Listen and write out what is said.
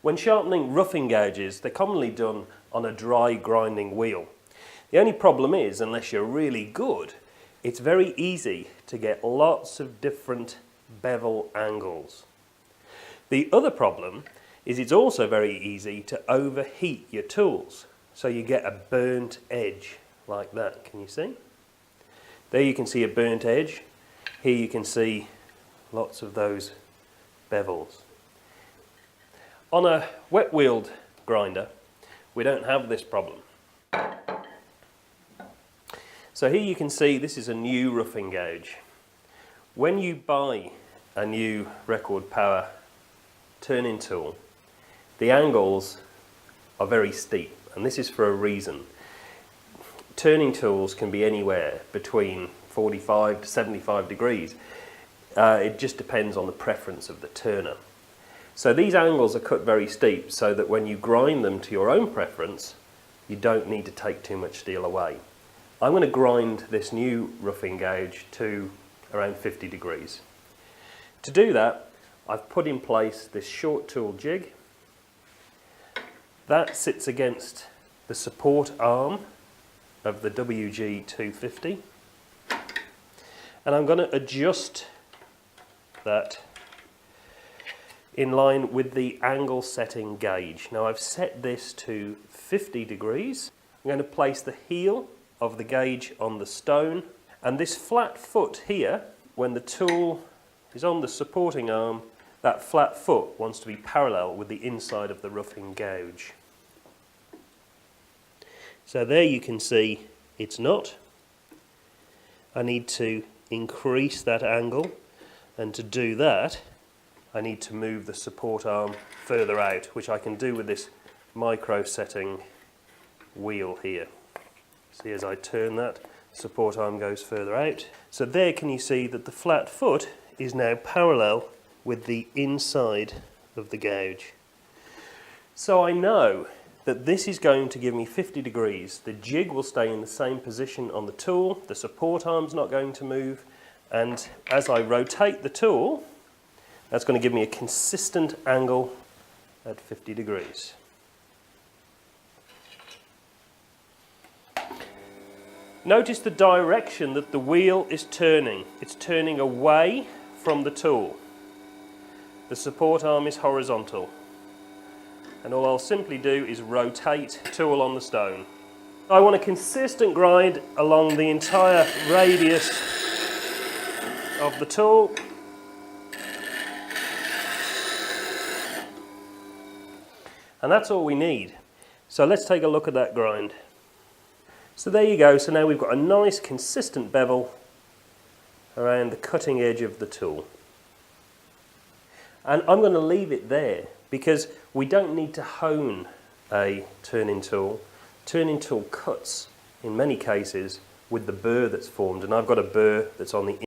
When sharpening roughing gouges, they're commonly done on a dry grinding wheel. The only problem is, unless you're really good, it's very easy to get lots of different bevel angles. The other problem is it's also very easy to overheat your tools, so you get a burnt edge like that. Can you see? There you can see a burnt edge. Here you can see lots of those bevels. On a wet-wheeled grinder, we don't have this problem. So here you can see this is a new roughing gouge. When you buy a new record power turning tool, the angles are very steep, and this is for a reason. Turning tools can be anywhere between 45 to 75 degrees. It just depends on the preference of the turner. So these angles are cut very steep so that when you grind them to your own preference, you don't need to take too much steel away. I'm going to grind this new roughing gouge to around 50 degrees. To do that, I've put in place this short tool jig. That sits against the support arm of the WG250, and I'm going to adjust that in line with the angle setting gauge. Now I've set this to 50 degrees. I'm going to place the heel of the gauge on the stone, and this flat foot here, when the tool is on the supporting arm, that flat foot wants to be parallel with the inside of the roughing gouge. So there you can see it's not. I need to increase that angle, and to do that I need to move the support arm further out, which I can do with this micro setting wheel here. See, as I turn that, the support arm goes further out. So there can you see that the flat foot is now parallel with the inside of the gouge. So I know that this is going to give me 50 degrees. The jig will stay in the same position on the tool, the support arm's not going to move, and as I rotate the tool, that's going to give me a consistent angle at 50 degrees. Notice the direction that the wheel is turning. It's turning away from the tool. The support arm is horizontal. And all I'll simply do is rotate the tool on the stone. I want a consistent grind along the entire radius of the tool. And that's all we need. So let's take a look at that grind. So there you go. So now we've got a nice consistent bevel around the cutting edge of the tool. And I'm going to leave it there because we don't need to hone a turning tool. Turning tool cuts in many cases with the burr that's formed, and I've got a burr that's on the